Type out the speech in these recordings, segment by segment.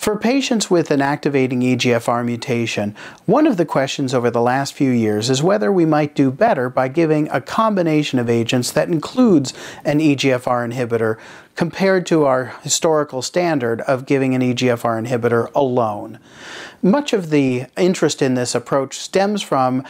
For patients with an activating EGFR mutation, one of the questions over the last few years is whether we might do better by giving a combination of agents that includes an EGFR inhibitor compared to our historical standard of giving an EGFR inhibitor alone. Much of the interest in this approach stems from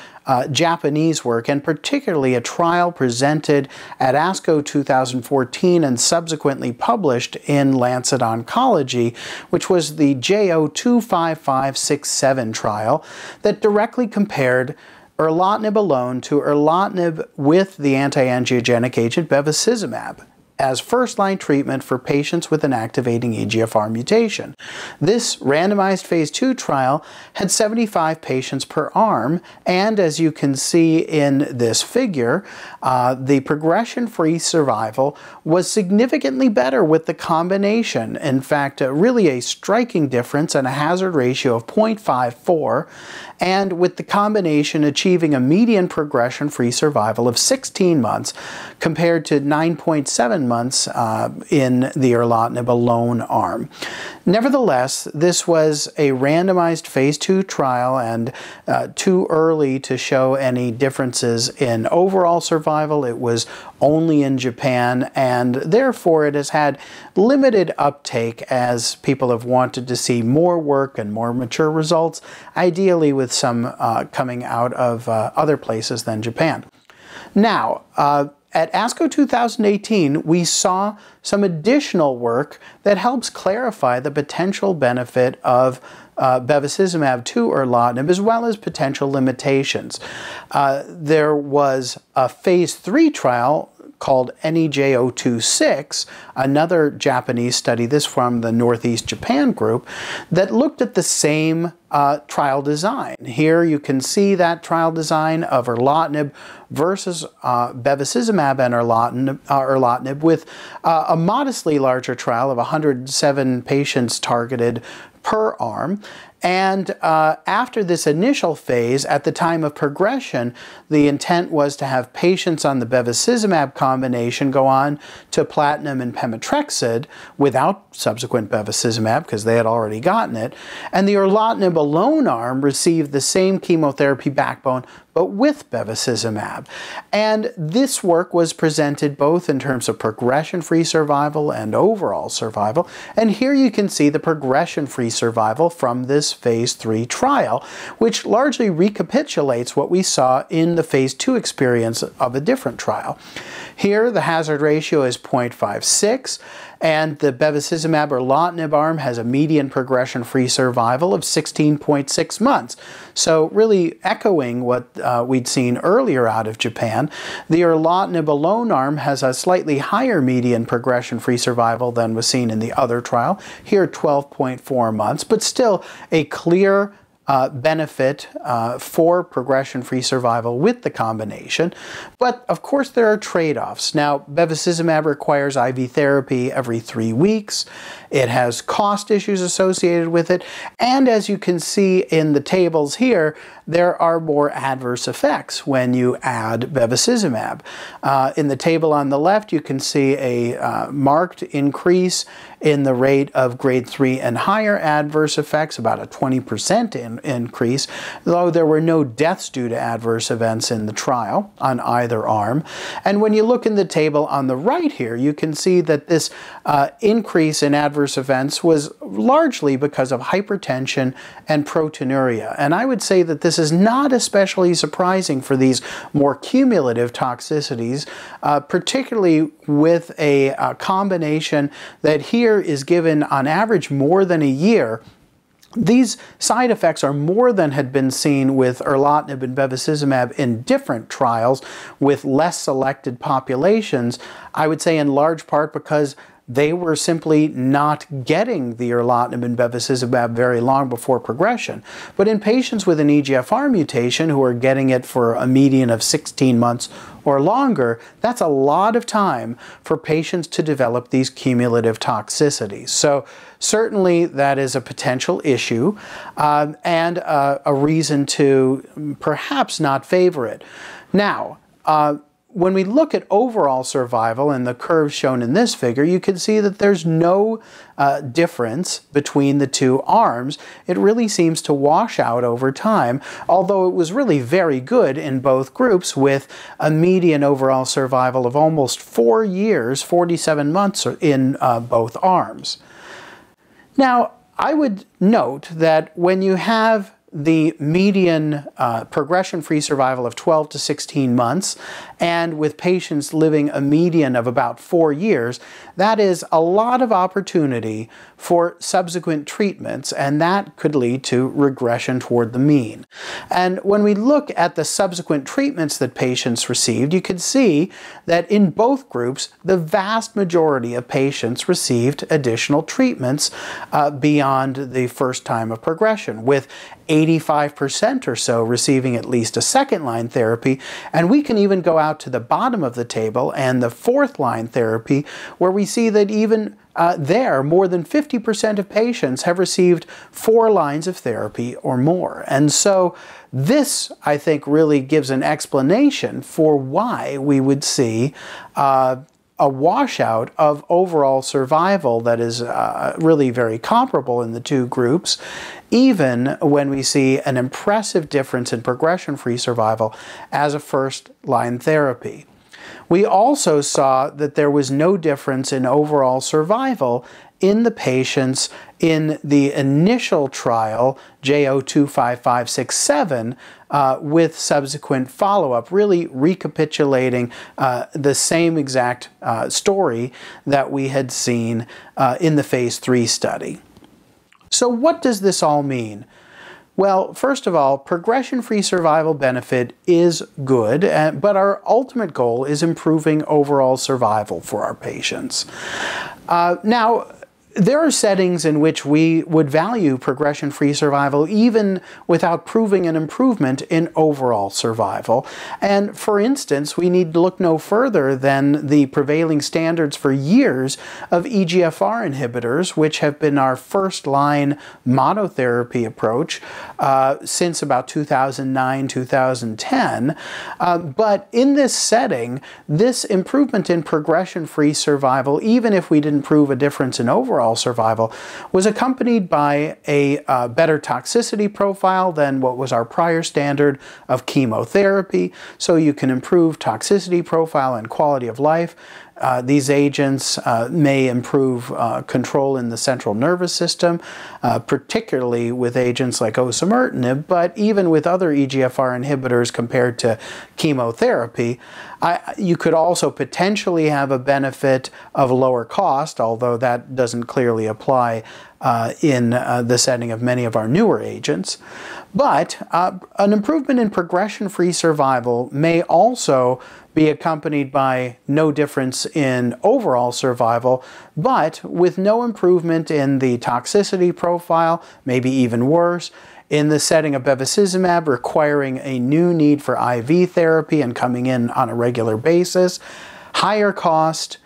Japanese work, and particularly a trial presented at ASCO 2014 and subsequently published in Lancet Oncology, which was the JO25567 trial that directly compared erlotinib alone to erlotinib with the anti-angiogenic agent bevacizumab as first-line treatment for patients with an activating EGFR mutation. This randomized phase 2 trial had 75 patients per arm, and as you can see in this figure, the progression-free survival was significantly better with the combination. In fact, really a striking difference and a hazard ratio of 0.54, and with the combination achieving a median progression-free survival of 16 months compared to 9.7 months in the erlotinib alone arm. Nevertheless, this was a randomized phase 2 trial and too early to show any differences in overall survival. It was only in Japan, and therefore it has had limited uptake as people have wanted to see more work and more mature results, ideally with some coming out of other places than Japan. Now, at ASCO 2018, we saw some additional work that helps clarify the potential benefit of bevacizumab to erlotinib, as well as potential limitations. There was a phase 3 trial called NEJ026, another Japanese study, this from the Northeast Japan group, that looked at the same trial design. Here you can see that trial design of erlotinib versus bevacizumab and erlotinib with a modestly larger trial of 107 patients targeted per arm. And after this initial phase, at the time of progression, the intent was to have patients on the bevacizumab combination go on to platinum and pemetrexed without subsequent bevacizumab because they had already gotten it. And the erlotinib alone arm received the same chemotherapy backbone but with bevacizumab. And this work was presented both in terms of progression-free survival and overall survival. And here you can see the progression-free survival from this phase 3 trial, which largely recapitulates what we saw in the phase 2 experience of a different trial. Here, the hazard ratio is 0.56, and the bevacizumab erlotinib arm has a median progression-free survival of 16.6 months. So really echoing what we'd seen earlier out of Japan, the erlotinib alone arm has a slightly higher median progression-free survival than was seen in the other trial, here 12.4 months, but still a clear benefit for progression-free survival with the combination. But of course there are trade-offs. Now, bevacizumab requires IV therapy every 3 weeks. It has cost issues associated with it. And as you can see in the tables here, there are more adverse effects when you add bevacizumab. In the table on the left, you can see a marked increase in the rate of grade 3 and higher adverse effects, about a 20% increase, though there were no deaths due to adverse events in the trial on either arm. And when you look in the table on the right here, you can see that this increase in adverse events was largely because of hypertension and proteinuria. And I would say that this is not especially surprising for these more cumulative toxicities, particularly with a combination that here is given on average more than a year. These side effects are more than had been seen with erlotinib and bevacizumab in different trials with less selected populations, I would say in large part because they were simply not getting the erlotinib and bevacizumab very long before progression. But in patients with an EGFR mutation who are getting it for a median of 16 months or longer, that's a lot of time for patients to develop these cumulative toxicities. So certainly that is a potential issue and a reason to perhaps not favor it. Now, when we look at overall survival and the curves shown in this figure, you can see that there's no difference between the two arms. It really seems to wash out over time, although it was really very good in both groups with a median overall survival of almost 4 years, 47 months in both arms. Now, I would note that when you have the median progression-free survival of 12 to 16 months, and with patients living a median of about 4 years, that is a lot of opportunity for subsequent treatments, and that could lead to regression toward the mean. And when we look at the subsequent treatments that patients received, you can see that in both groups, the vast majority of patients received additional treatments beyond the first time of progression, with 85% or so receiving at least a second-line therapy, and we can even go out to the bottom of the table and the fourth-line therapy, where we see that even there, more than 50% of patients have received 4 lines of therapy or more. And so this, I think, really gives an explanation for why we would see a washout of overall survival that is really very comparable in the two groups, even when we see an impressive difference in progression-free survival as a first-line therapy. We also saw that there was no difference in overall survival in the patients in the initial trial, J025567, with subsequent follow-up, really recapitulating the same exact story that we had seen in the phase 3 study. So what does this all mean? Well, first of all, progression-free survival benefit is good, but our ultimate goal is improving overall survival for our patients. Now, there are settings in which we would value progression-free survival even without proving an improvement in overall survival. And for instance, we need to look no further than the prevailing standards for years of EGFR inhibitors, which have been our first-line monotherapy approach since about 2009, 2010. But in this setting, this improvement in progression-free survival, even if we didn't prove a difference in overall survival, was accompanied by a better toxicity profile than what was our prior standard of chemotherapy, so you can improve toxicity profile and quality of life. These agents may improve control in the central nervous system, particularly with agents like osimertinib, but even with other EGFR inhibitors compared to chemotherapy. You could also potentially have a benefit of lower cost, although that doesn't clearly apply in the setting of many of our newer agents. But an improvement in progression-free survival may also be accompanied by no difference in overall survival, but with no improvement in the toxicity profile, maybe even worse, in the setting of bevacizumab requiring a new need for IV therapy and coming in on a regular basis, higher cost,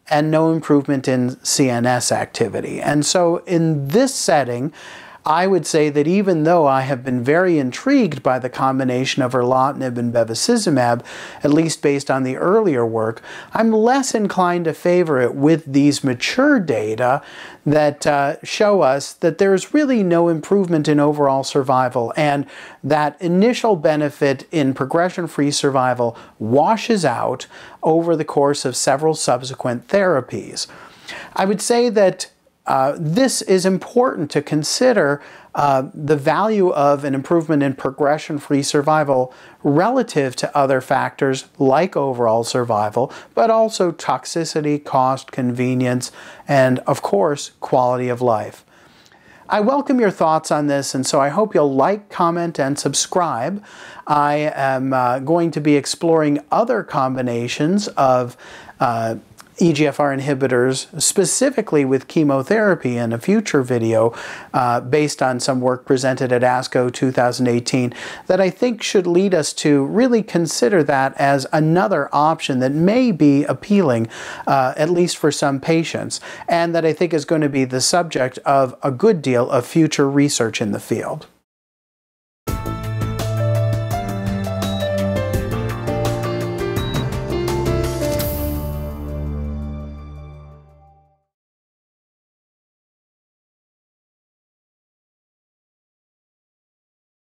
and no improvement in CNS activity. And so in this setting, I would say that even though I have been very intrigued by the combination of erlotinib and bevacizumab, at least based on the earlier work, I'm less inclined to favor it with these mature data that show us that there's really no improvement in overall survival, and that initial benefit in progression-free survival washes out over the course of several subsequent therapies. I would say that this is important to consider the value of an improvement in progression-free survival relative to other factors like overall survival, but also toxicity, cost, convenience, and of course, quality of life. I welcome your thoughts on this, and so I hope you'll like, comment, and subscribe. I am going to be exploring other combinations of EGFR inhibitors, specifically with chemotherapy, in a future video based on some work presented at ASCO 2018 that I think should lead us to really consider that as another option that may be appealing, at least for some patients, and that I think is going to be the subject of a good deal of future research in the field.